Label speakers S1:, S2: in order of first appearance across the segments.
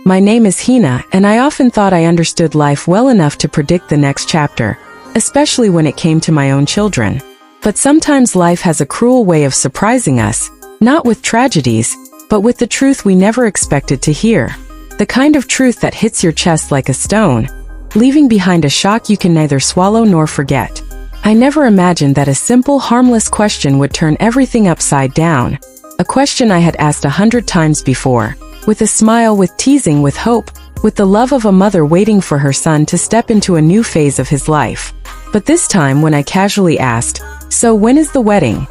S1: My name is Hina, and I often thought I understood life well enough to predict the next chapter, especially when it came to my own children. But sometimes life has a cruel way of surprising us, not with tragedies, but with the truth we never expected to hear. The kind of truth that hits your chest like a stone, leaving behind a shock you can neither swallow nor forget. I never imagined that a simple, harmless question would turn everything upside down. A question I had asked 100 times before, with a smile, with teasing, with hope, with the love of a mother waiting for her son to step into a new phase of his life. But this time when I casually asked, "So when is the wedding?"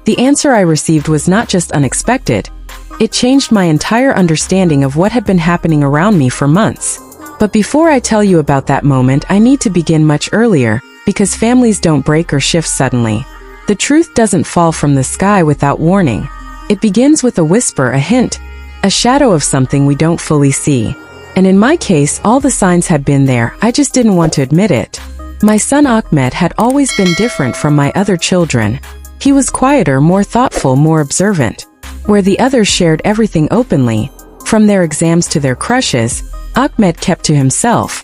S1: the answer I received was not just unexpected. It changed my entire understanding of what had been happening around me for months. But before I tell you about that moment, I need to begin much earlier, because families don't break or shift suddenly. The truth doesn't fall from the sky without warning. It begins with a whisper, a hint, a shadow of something we don't fully see. And in my case, all the signs had been there, I just didn't want to admit it. My son Ahmed had always been different from my other children. He was quieter, more thoughtful, more observant. Where the others shared everything openly, from their exams to their crushes, Ahmed kept to himself.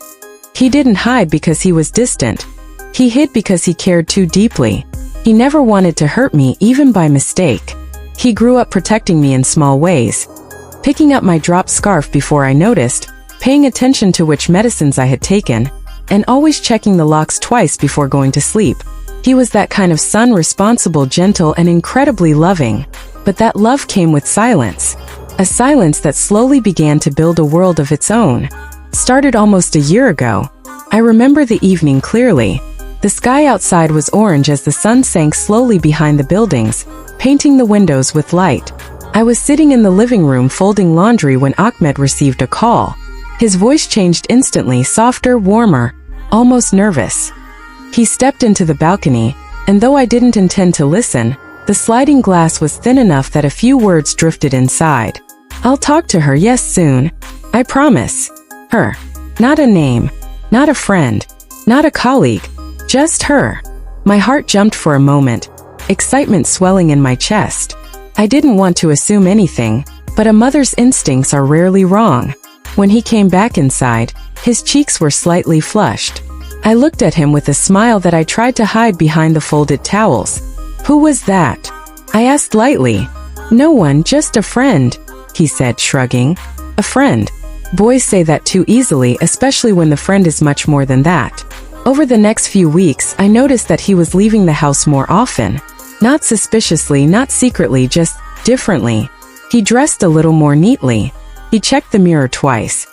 S1: He didn't hide because he was distant. He hid because he cared too deeply. He never wanted to hurt me, even by mistake. He grew up protecting me in small ways, picking up my dropped scarf before I noticed, paying attention to which medicines I had taken, and always checking the locks twice before going to sleep. He was that kind of son, responsible, gentle, and incredibly loving. But that love came with silence. A silence that slowly began to build a world of its own. Started almost a year ago. I remember the evening clearly. The sky outside was orange as the sun sank slowly behind the buildings, painting the windows with light. I was sitting in the living room folding laundry when Ahmed received a call. His voice changed instantly, softer, warmer, almost nervous. He stepped into the balcony, and though I didn't intend to listen, the sliding glass was thin enough that a few words drifted inside. "I'll talk to her, yes, soon. I promise." Her. Not a name. Not a friend. Not a colleague. Just her. My heart jumped for a moment, excitement swelling in my chest. I didn't want to assume anything, but a mother's instincts are rarely wrong. When he came back inside, his cheeks were slightly flushed. I looked at him with a smile that I tried to hide behind the folded towels. "Who was that?" I asked lightly. "No one, just a friend," he said, shrugging. "A friend. Boys say that too easily, especially when the friend is much more than that." Over the next few weeks, I noticed that he was leaving the house more often. Not suspiciously, not secretly, just differently. He dressed a little more neatly. He checked the mirror twice.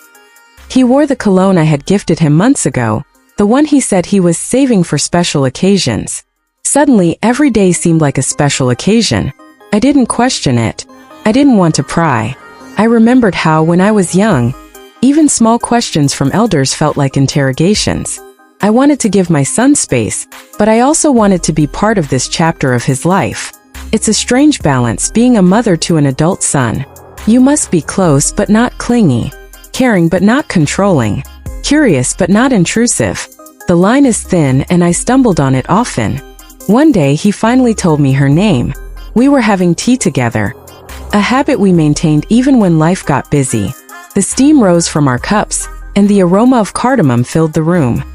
S1: He wore the cologne I had gifted him months ago, the one he said he was saving for special occasions. Suddenly, every day seemed like a special occasion. I didn't question it. I didn't want to pry. I remembered how, when I was young, even small questions from elders felt like interrogations. I wanted to give my son space, but I also wanted to be part of this chapter of his life. It's a strange balance, being a mother to an adult son. You must be close but not clingy, caring but not controlling, curious but not intrusive. The line is thin, and I stumbled on it often. One day he finally told me her name. We were having tea together, a habit we maintained even when life got busy. The steam rose from our cups, and the aroma of cardamom filled the room.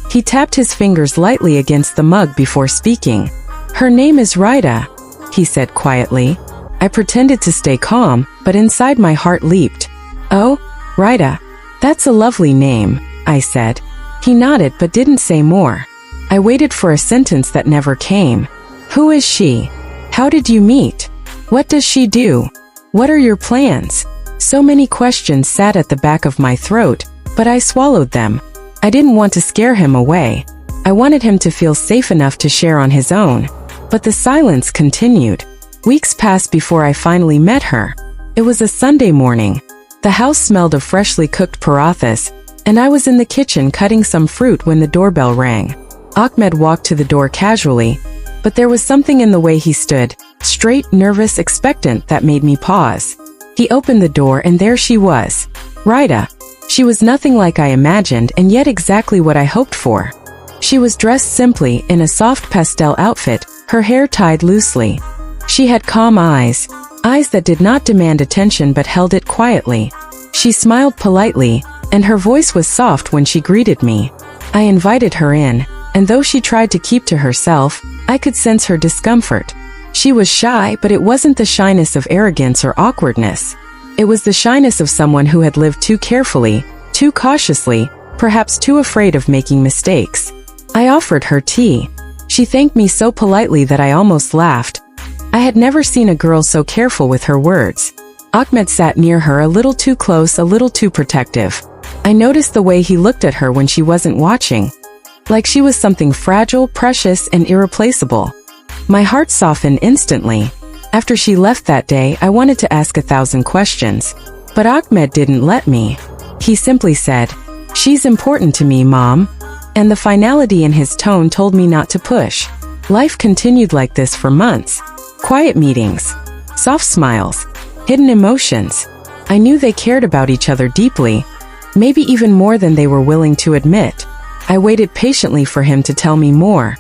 S1: He tapped his fingers lightly against the mug before speaking. "Her name is Rida," he said quietly. I pretended to stay calm, but inside my heart leaped. "Oh, Rida. That's a lovely name," I said. He nodded but didn't say more. I waited for a sentence that never came. "Who is she? How did you meet? What does she do? What are your plans?" So many questions sat at the back of my throat, but I swallowed them. I didn't want to scare him away. I wanted him to feel safe enough to share on his own. But the silence continued. Weeks passed before I finally met her. It was a Sunday morning. The house smelled of freshly cooked parathas, and I was in the kitchen cutting some fruit when the doorbell rang. Ahmed walked to the door casually, but there was something in the way he stood, straight, nervous, expectant, that made me pause. He opened the door and there she was. Rida. She was nothing like I imagined, and yet exactly what I hoped for. She was dressed simply, in a soft pastel outfit, her hair tied loosely. She had calm eyes that did not demand attention but held it quietly. She smiled politely, and her voice was soft when she greeted me. I invited her in, and though she tried to keep to herself, I could sense her discomfort. She was shy, but it wasn't the shyness of arrogance or awkwardness. It was the shyness of someone who had lived too carefully, too cautiously, perhaps too afraid of making mistakes. I offered her tea. She thanked me so politely that I almost laughed. I had never seen a girl so careful with her words. Ahmed sat near her, a little too close, a little too protective. I noticed the way he looked at her when she wasn't watching, like she was something fragile, precious, and irreplaceable. My heart softened instantly. After she left that day, I wanted to ask 1,000 questions, but Ahmed didn't let me. He simply said, "She's important to me, Mom." And the finality in his tone told me not to push. Life continued like this for months. Quiet meetings, soft smiles, hidden emotions. I knew they cared about each other deeply, maybe even more than they were willing to admit. I waited patiently for him to tell me more.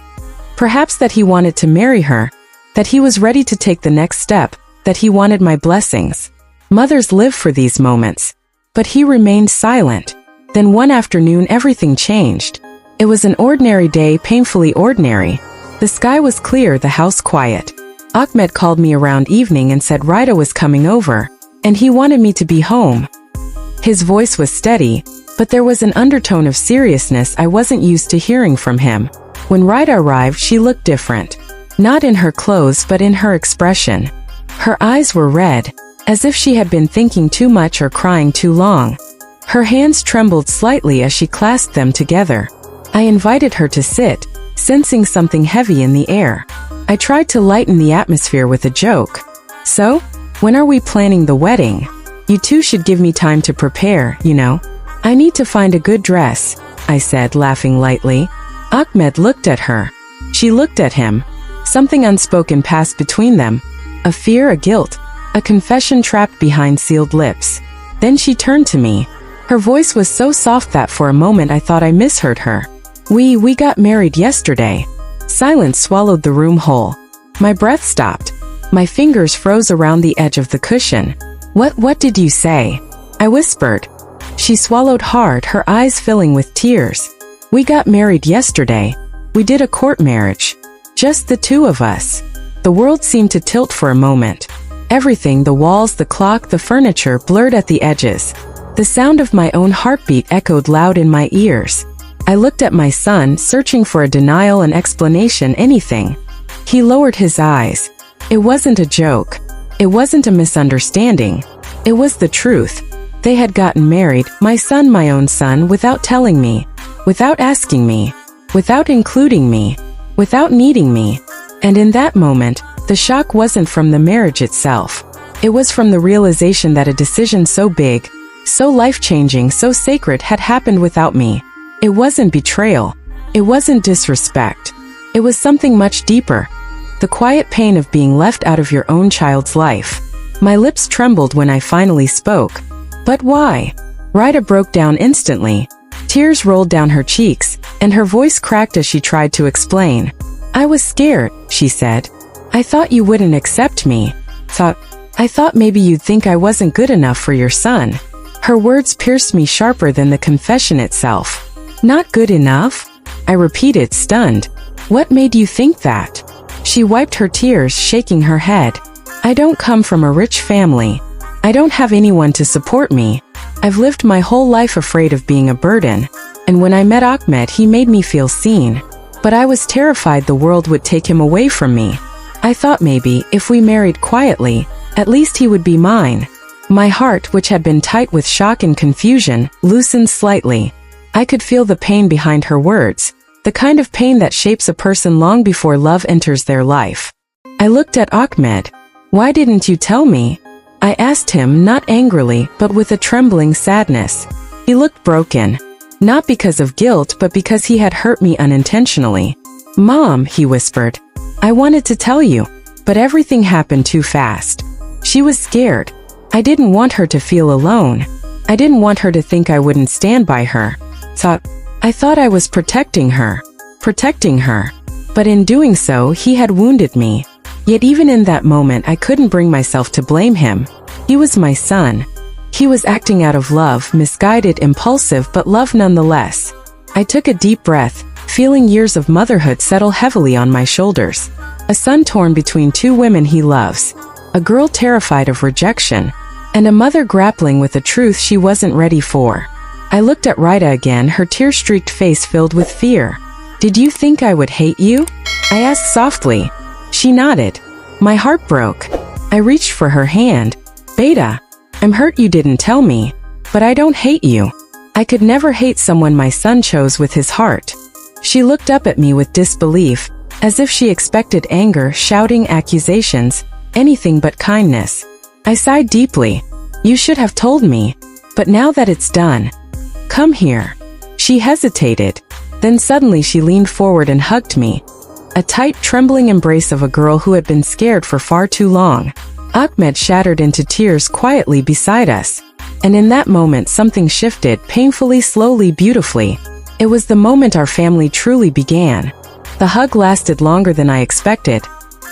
S1: Perhaps that he wanted to marry her, that he was ready to take the next step, that he wanted my blessings. Mothers live for these moments. But he remained silent. Then one afternoon everything changed. It was an ordinary day, painfully ordinary. The sky was clear, the house quiet. Ahmed called me around evening and said Rida was coming over, and he wanted me to be home. His voice was steady, but there was an undertone of seriousness I wasn't used to hearing from him. When Rida arrived, she looked different. Not in her clothes, but in her expression. Her eyes were red, as if she had been thinking too much or crying too long. Her hands trembled slightly as she clasped them together. I invited her to sit, sensing something heavy in the air. I tried to lighten the atmosphere with a joke. "So, when are we planning the wedding? You two should give me time to prepare, you know. I need to find a good dress," I said, laughing lightly. Ahmed looked at her. She looked at him. Something unspoken passed between them. A fear, a guilt, a confession trapped behind sealed lips. Then she turned to me. Her voice was so soft that for a moment I thought I misheard her. We got married yesterday." Silence swallowed the room whole. My breath stopped. My fingers froze around the edge of the cushion. What did you say?" I whispered. She swallowed hard, her eyes filling with tears. "We got married yesterday. We did a court marriage. Just the two of us." The world seemed to tilt for a moment. Everything, the walls, the clock, the furniture, blurred at the edges. The sound of my own heartbeat echoed loud in my ears. I looked at my son, searching for a denial, an explanation, anything. He lowered his eyes. It wasn't a joke. It wasn't a misunderstanding. It was the truth. They had gotten married, my son, my own son, without telling me, without asking me, without including me, without needing me. And in that moment, the shock wasn't from the marriage itself. It was from the realization that a decision so big, so life-changing, so sacred had happened without me. It wasn't betrayal. It wasn't disrespect. It was something much deeper. The quiet pain of being left out of your own child's life. My lips trembled when I finally spoke. "But why?" Rida broke down instantly. Tears rolled down her cheeks, and her voice cracked as she tried to explain. "I was scared," she said. "I thought you wouldn't accept me. I thought maybe you'd think I wasn't good enough for your son." Her words pierced me sharper than the confession itself. "Not good enough?" I repeated, stunned. "What made you think that?" She wiped her tears, shaking her head. "I don't come from a rich family. I don't have anyone to support me. I've lived my whole life afraid of being a burden. And when I met Ahmed, he made me feel seen. But I was terrified the world would take him away from me. I thought maybe, if we married quietly, at least he would be mine." My heart, which had been tight with shock and confusion, loosened slightly. I could feel the pain behind her words, the kind of pain that shapes a person long before love enters their life. I looked at Ahmed. "Why didn't you tell me?" I asked him, not angrily, but with a trembling sadness. He looked broken. Not because of guilt, but because he had hurt me unintentionally. "Mom," he whispered, "I wanted to tell you, but everything happened too fast." She was scared. I didn't want her to feel alone. I didn't want her to think I wouldn't stand by her. I thought I was protecting her. But in doing so, he had wounded me. Yet even in that moment, I couldn't bring myself to blame him. He was my son. He was acting out of love, misguided, impulsive, but love nonetheless. I took a deep breath, feeling years of motherhood settle heavily on my shoulders. A son torn between two women he loves, a girl terrified of rejection, and a mother grappling with a truth she wasn't ready for. I looked at Rita again, her tear-streaked face filled with fear. "Did you think I would hate you?" I asked softly. She nodded. My heart broke. I reached for her hand. "Beta, I'm hurt you didn't tell me, but I don't hate you. I could never hate someone my son chose with his heart." She looked up at me with disbelief, as if she expected anger, shouting, accusations, anything but kindness. I sighed deeply. "You should have told me, but now that it's done, come here." She hesitated. Then suddenly she leaned forward and hugged me. A tight, trembling embrace of a girl who had been scared for far too long. Ahmed shattered into tears quietly beside us. And in that moment something shifted, painfully, slowly, beautifully. It was the moment our family truly began. The hug lasted longer than I expected.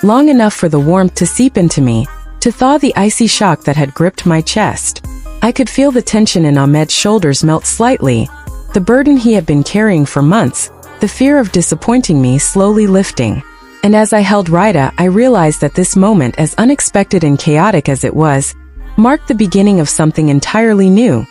S1: Long enough for the warmth to seep into me, to thaw the icy shock that had gripped my chest. I could feel the tension in Ahmed's shoulders melt slightly, the burden he had been carrying for months, the fear of disappointing me slowly lifting. And as I held Rita, I realized that this moment, as unexpected and chaotic as it was, marked the beginning of something entirely new.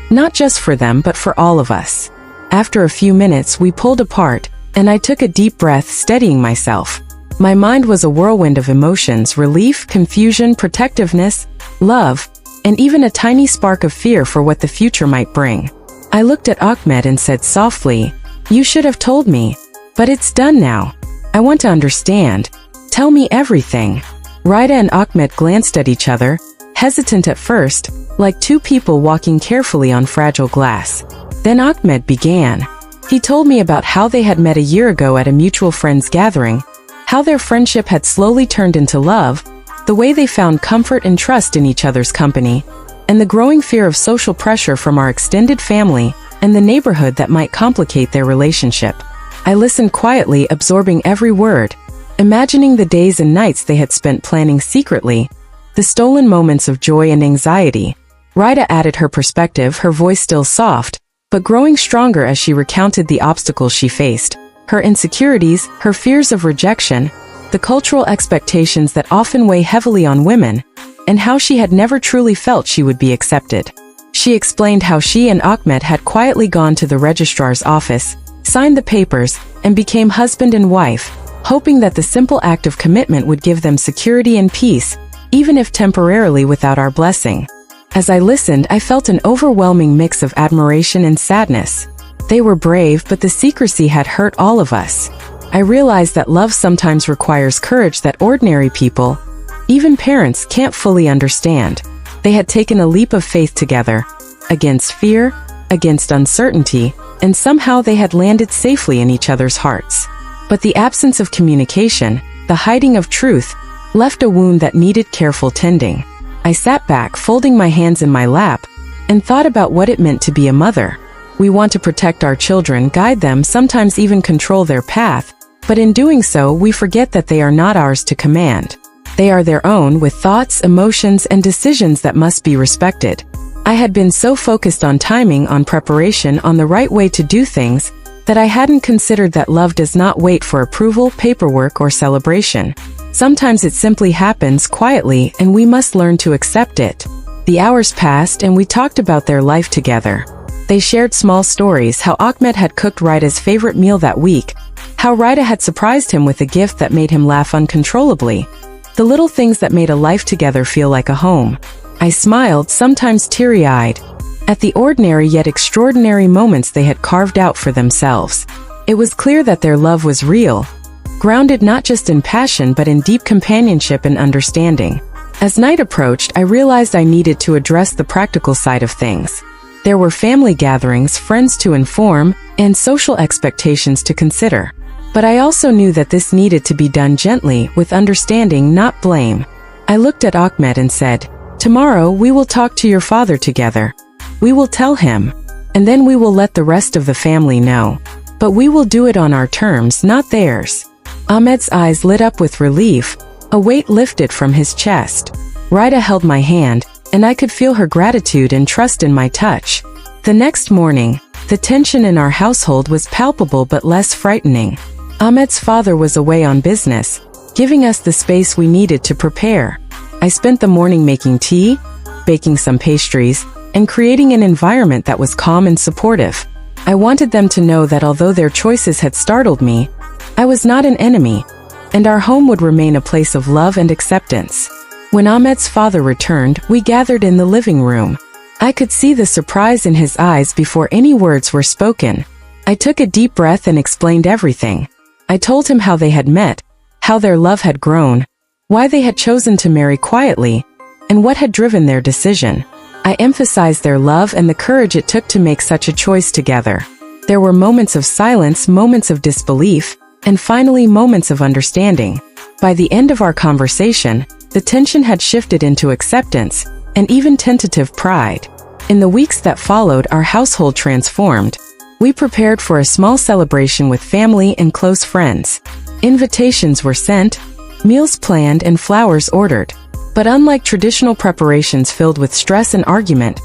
S1: Not just for them, but for all of us. After a few minutes, we pulled apart, and I took a deep breath, steadying myself. My mind was a whirlwind of emotions: relief, confusion, protectiveness, love, and even a tiny spark of fear for what the future might bring. I looked at Ahmed and said softly, "You should have told me, but it's done now. I want to understand. Tell me everything." Rita and Ahmed glanced at each other, hesitant at first, like two people walking carefully on fragile glass. Then Ahmed began. He told me about how they had met a year ago at a mutual friends gathering, how their friendship had slowly turned into love, the way they found comfort and trust in each other's company, and the growing fear of social pressure from our extended family and the neighborhood that might complicate their relationship. I listened quietly, absorbing every word, imagining the days and nights they had spent planning secretly, the stolen moments of joy and anxiety. Rita added her perspective, her voice still soft, but growing stronger as she recounted the obstacles she faced, her insecurities, her fears of rejection, the cultural expectations that often weigh heavily on women, and how she had never truly felt she would be accepted. She explained how she and Ahmed had quietly gone to the registrar's office, signed the papers, and became husband and wife, hoping that the simple act of commitment would give them security and peace, even if temporarily without our blessing. As I listened, I felt an overwhelming mix of admiration and sadness. They were brave, but the secrecy had hurt all of us. I realized that love sometimes requires courage that ordinary people, even parents, can't fully understand. They had taken a leap of faith together, against fear, against uncertainty, and somehow they had landed safely in each other's hearts. But the absence of communication, the hiding of truth, left a wound that needed careful tending. I sat back, folding my hands in my lap, and thought about what it meant to be a mother. We want to protect our children, guide them, sometimes even control their path, but in doing so, we forget that they are not ours to command. They are their own, with thoughts, emotions, and decisions that must be respected. I had been so focused on timing, on preparation, on the right way to do things, that I hadn't considered that love does not wait for approval, paperwork, or celebration. Sometimes it simply happens quietly, and we must learn to accept it. The hours passed, and we talked about their life together. They shared small stories: how Ahmed had cooked Rita's favorite meal that week, how Rita had surprised him with a gift that made him laugh uncontrollably. The little things that made a life together feel like a home. I smiled, sometimes teary-eyed, at the ordinary yet extraordinary moments they had carved out for themselves. It was clear that their love was real, grounded not just in passion but in deep companionship and understanding. As night approached, I realized I needed to address the practical side of things. There were family gatherings, friends to inform, and social expectations to consider. But I also knew that this needed to be done gently, with understanding, not blame. I looked at Ahmed and said, "Tomorrow we will talk to your father together. We will tell him, and then we will let the rest of the family know. But we will do it on our terms, not theirs." Ahmed's eyes lit up with relief, a weight lifted from his chest. Rita held my hand, and I could feel her gratitude and trust in my touch. The next morning, the tension in our household was palpable but less frightening. Ahmed's father was away on business, giving us the space we needed to prepare. I spent the morning making tea, baking some pastries, and creating an environment that was calm and supportive. I wanted them to know that although their choices had startled me, I was not an enemy, and our home would remain a place of love and acceptance. When Ahmed's father returned, we gathered in the living room. I could see the surprise in his eyes before any words were spoken. I took a deep breath and explained everything. I told him how they had met, how their love had grown, why they had chosen to marry quietly, and what had driven their decision. I emphasized their love and the courage it took to make such a choice together. There were moments of silence, moments of disbelief, and finally moments of understanding. By the end of our conversation, the tension had shifted into acceptance, and even tentative pride. In the weeks that followed, our household transformed. We prepared for a small celebration with family and close friends. Invitations were sent, meals planned, and flowers ordered. But unlike traditional preparations filled with stress and argument,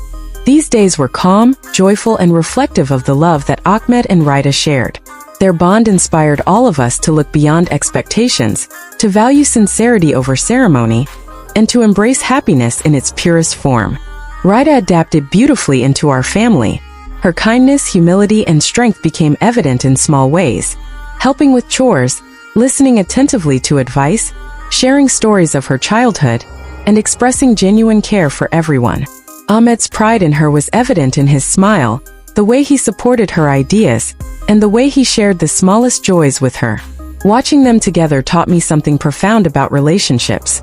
S1: these days were calm, joyful, and reflective of the love that Ahmed and Raida shared. Their bond inspired all of us to look beyond expectations, to value sincerity over ceremony, and to embrace happiness in its purest form. Raida adapted beautifully into our family. Her kindness, humility, and strength became evident in small ways, helping with chores, listening attentively to advice, sharing stories of her childhood, and expressing genuine care for everyone. Ahmed's pride in her was evident in his smile, the way he supported her ideas, and the way he shared the smallest joys with her. Watching them together taught me something profound about relationships.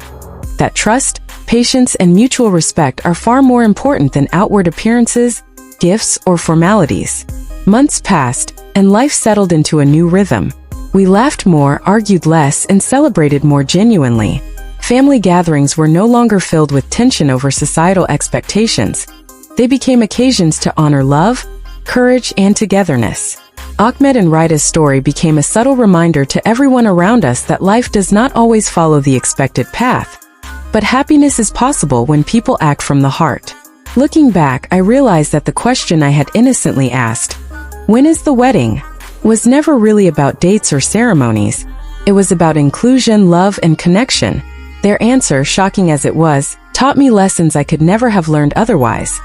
S1: That trust, patience, and mutual respect are far more important than outward appearances, gifts, or formalities. Months passed, and life settled into a new rhythm. We laughed more, argued less, and celebrated more genuinely. Family gatherings were no longer filled with tension over societal expectations. They became occasions to honor love, courage, and togetherness. Ahmed and Raida's story became a subtle reminder to everyone around us that life does not always follow the expected path. But happiness is possible when people act from the heart. Looking back, I realized that the question I had innocently asked, "When is the wedding?" was never really about dates or ceremonies. It was about inclusion, love, and connection. Their answer, shocking as it was, taught me lessons I could never have learned otherwise.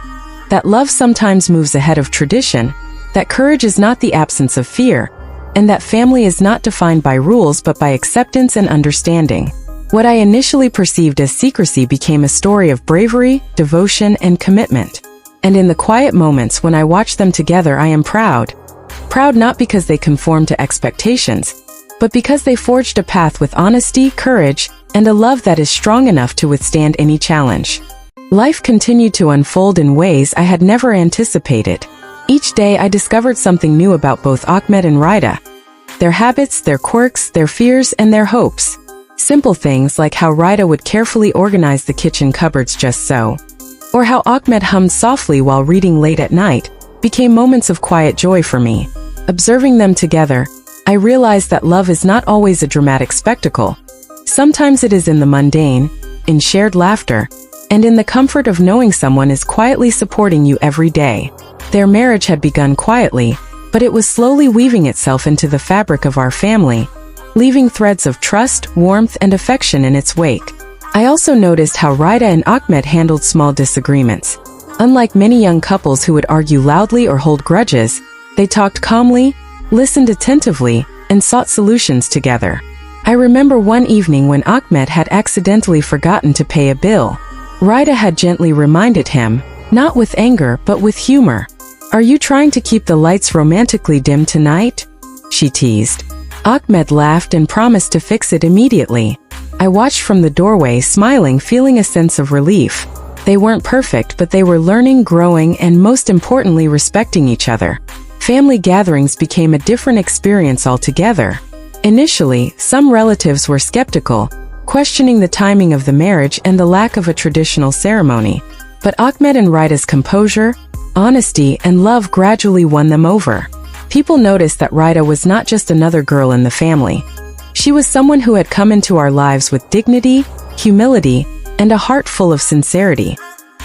S1: That love sometimes moves ahead of tradition, that courage is not the absence of fear, and that family is not defined by rules but by acceptance and understanding. What I initially perceived as secrecy became a story of bravery, devotion, and commitment. And in the quiet moments when I watch them together, I am proud. Proud not because they conformed to expectations, but because they forged a path with honesty, courage, and a love that is strong enough to withstand any challenge. Life continued to unfold in ways I had never anticipated. Each day I discovered something new about both Ahmed and Raida. Their habits, their quirks, their fears, and their hopes. Simple things like how Raida would carefully organize the kitchen cupboards just so, or how Ahmed hummed softly while reading late at night, became moments of quiet joy for me. Observing them together, I realized that love is not always a dramatic spectacle. Sometimes it is in the mundane, in shared laughter, and in the comfort of knowing someone is quietly supporting you every day. Their marriage had begun quietly, but it was slowly weaving itself into the fabric of our family, leaving threads of trust, warmth, and affection in its wake. I also noticed how Raida and Ahmed handled small disagreements. Unlike many young couples who would argue loudly or hold grudges, they talked calmly, listened attentively, and sought solutions together. I remember one evening when Ahmed had accidentally forgotten to pay a bill. Raida had gently reminded him, not with anger but with humor. "Are you trying to keep the lights romantically dim tonight?" she teased. Ahmed laughed and promised to fix it immediately. I watched from the doorway, smiling, feeling a sense of relief. They weren't perfect, but they were learning, growing, and most importantly, respecting each other. Family gatherings became a different experience altogether. Initially, some relatives were skeptical, questioning the timing of the marriage and the lack of a traditional ceremony. But Ahmed and Raida's composure, honesty, and love gradually won them over. People noticed that Raida was not just another girl in the family. She was someone who had come into our lives with dignity, humility, and a heart full of sincerity.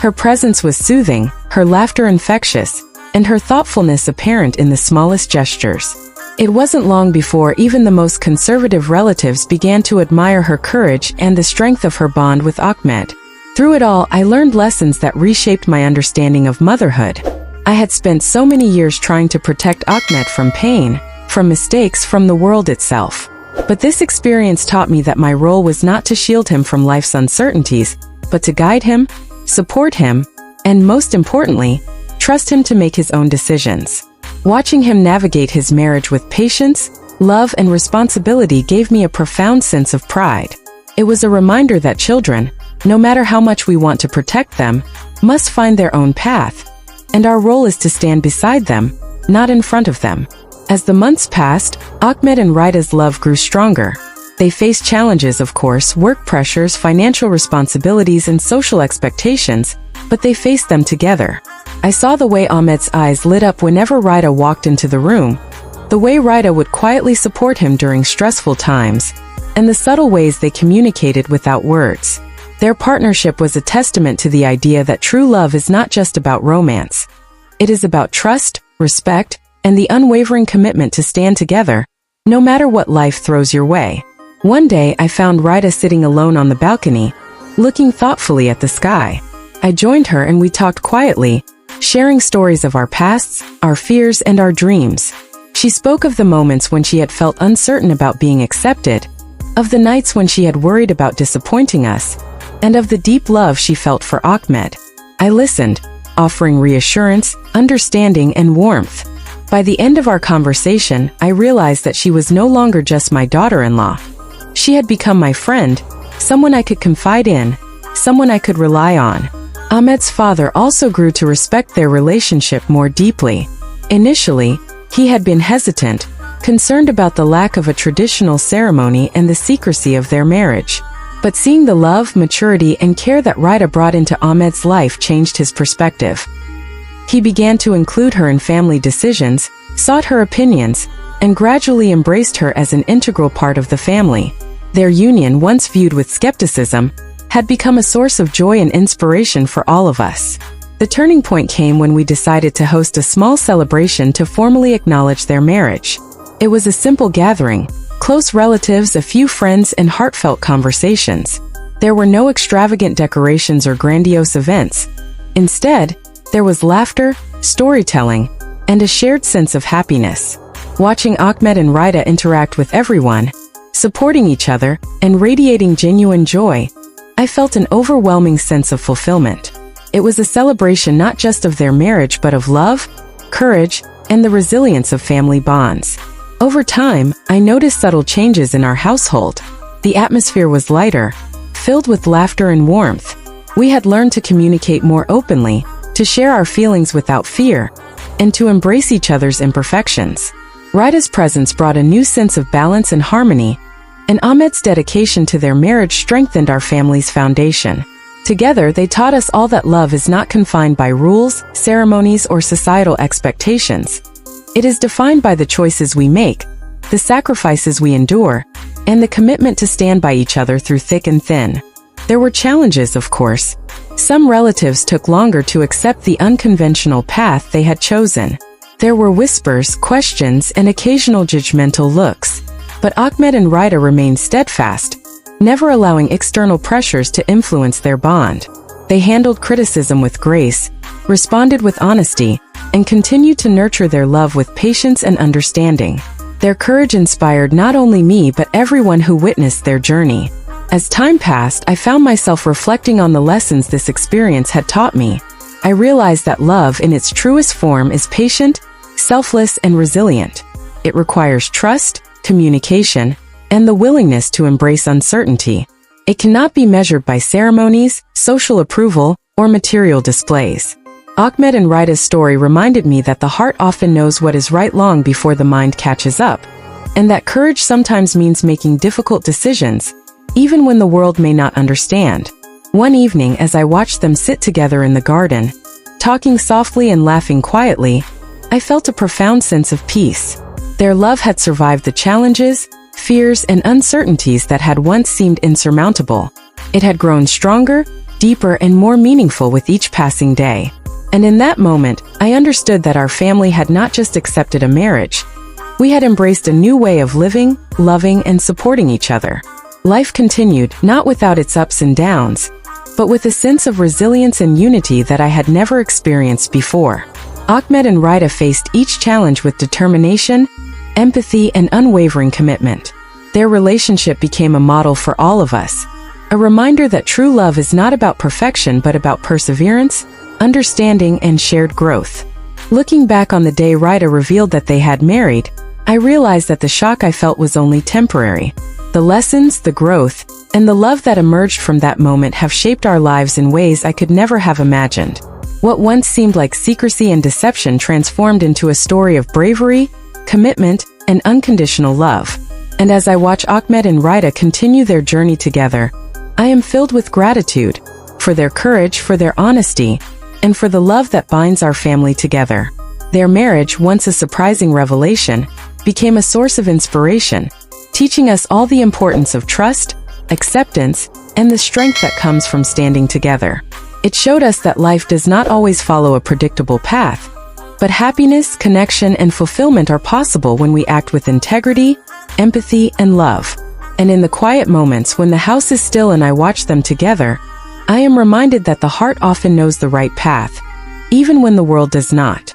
S1: Her presence was soothing, her laughter infectious, and her thoughtfulness apparent in the smallest gestures. It wasn't long before even the most conservative relatives began to admire her courage and the strength of her bond with Ahmed. Through it all, I learned lessons that reshaped my understanding of motherhood. I had spent so many years trying to protect Ahmed from pain, from mistakes, from the world itself. But this experience taught me that my role was not to shield him from life's uncertainties, but to guide him, support him, and most importantly, trust him to make his own decisions. Watching him navigate his marriage with patience, love, and responsibility gave me a profound sense of pride. It was a reminder that children, no matter how much we want to protect them, must find their own path, and our role is to stand beside them, not in front of them. As the months passed, Ahmed and Rida's love grew stronger. They faced challenges, of course, work pressures, financial responsibilities, and social expectations, but they faced them together. I saw the way Ahmed's eyes lit up whenever Rida walked into the room, the way Rida would quietly support him during stressful times, and the subtle ways they communicated without words. Their partnership was a testament to the idea that true love is not just about romance. It is about trust, respect, and the unwavering commitment to stand together, no matter what life throws your way. One day, I found Rida sitting alone on the balcony, looking thoughtfully at the sky. I joined her and we talked quietly, sharing stories of our pasts, our fears, and our dreams. She spoke of the moments when she had felt uncertain about being accepted, of the nights when she had worried about disappointing us, and of the deep love she felt for Ahmed. I listened, offering reassurance, understanding, and warmth. By the end of our conversation, I realized that she was no longer just my daughter-in-law. She had become my friend, someone I could confide in, someone I could rely on. Ahmed's father also grew to respect their relationship more deeply. Initially, he had been hesitant, concerned about the lack of a traditional ceremony and the secrecy of their marriage. But seeing the love, maturity, and care that Rida brought into Ahmed's life changed his perspective. He began to include her in family decisions, sought her opinions, and gradually embraced her as an integral part of the family. Their union, once viewed with skepticism, had become a source of joy and inspiration for all of us. The turning point came when we decided to host a small celebration to formally acknowledge their marriage. It was a simple gathering, close relatives, a few friends, and heartfelt conversations. There were no extravagant decorations or grandiose events. Instead, there was laughter, storytelling, and a shared sense of happiness. Watching Ahmed and Rida interact with everyone, supporting each other, and radiating genuine joy, I felt an overwhelming sense of fulfillment. It was a celebration not just of their marriage but of love, courage, and the resilience of family bonds. Over time, I noticed subtle changes in our household. The atmosphere was lighter, filled with laughter and warmth. We had learned to communicate more openly, to share our feelings without fear, and to embrace each other's imperfections. Rida's presence brought a new sense of balance and harmony, and Ahmed's dedication to their marriage strengthened our family's foundation. Together, they taught us all that love is not confined by rules, ceremonies, or societal expectations. It is defined by the choices we make, the sacrifices we endure, and the commitment to stand by each other through thick and thin. There were challenges, of course. Some relatives took longer to accept the unconventional path they had chosen. There were whispers, questions, and occasional judgmental looks. But Ahmed and Rida remained steadfast, never allowing external pressures to influence their bond. They handled criticism with grace, responded with honesty, and continued to nurture their love with patience and understanding. Their courage inspired not only me but everyone who witnessed their journey. As time passed, I found myself reflecting on the lessons this experience had taught me. I realized that love in its truest form is patient, selfless, and resilient. It requires trust, communication, and the willingness to embrace uncertainty. It cannot be measured by ceremonies, social approval, or material displays. Ahmed and Rida's story reminded me that the heart often knows what is right long before the mind catches up, and that courage sometimes means making difficult decisions, even when the world may not understand. One evening, as I watched them sit together in the garden, talking softly and laughing quietly, I felt a profound sense of peace. Their love had survived the challenges, fears, and uncertainties that had once seemed insurmountable. It had grown stronger, deeper and more meaningful with each passing day. And in that moment, I understood that our family had not just accepted a marriage. We had embraced a new way of living, loving, and supporting each other. Life continued, not without its ups and downs, but with a sense of resilience and unity that I had never experienced before. Ahmed and Rida faced each challenge with determination, empathy, and unwavering commitment. Their relationship became a model for all of us, a reminder that true love is not about perfection but about perseverance, understanding, and shared growth. Looking back on the day Rida revealed that they had married, I realized that the shock I felt was only temporary. The lessons, the growth, and the love that emerged from that moment have shaped our lives in ways I could never have imagined. What once seemed like secrecy and deception transformed into a story of bravery, commitment, and unconditional love. And as I watch Ahmed and Rida continue their journey together, I am filled with gratitude for their courage, for their honesty, and for the love that binds our family together. Their marriage, once a surprising revelation, became a source of inspiration, teaching us all the importance of trust, acceptance, and the strength that comes from standing together. It showed us that life does not always follow a predictable path, but happiness, connection, and fulfillment are possible when we act with integrity, empathy, and love. And in the quiet moments when the house is still and I watch them together, I am reminded that the heart often knows the right path, even when the world does not.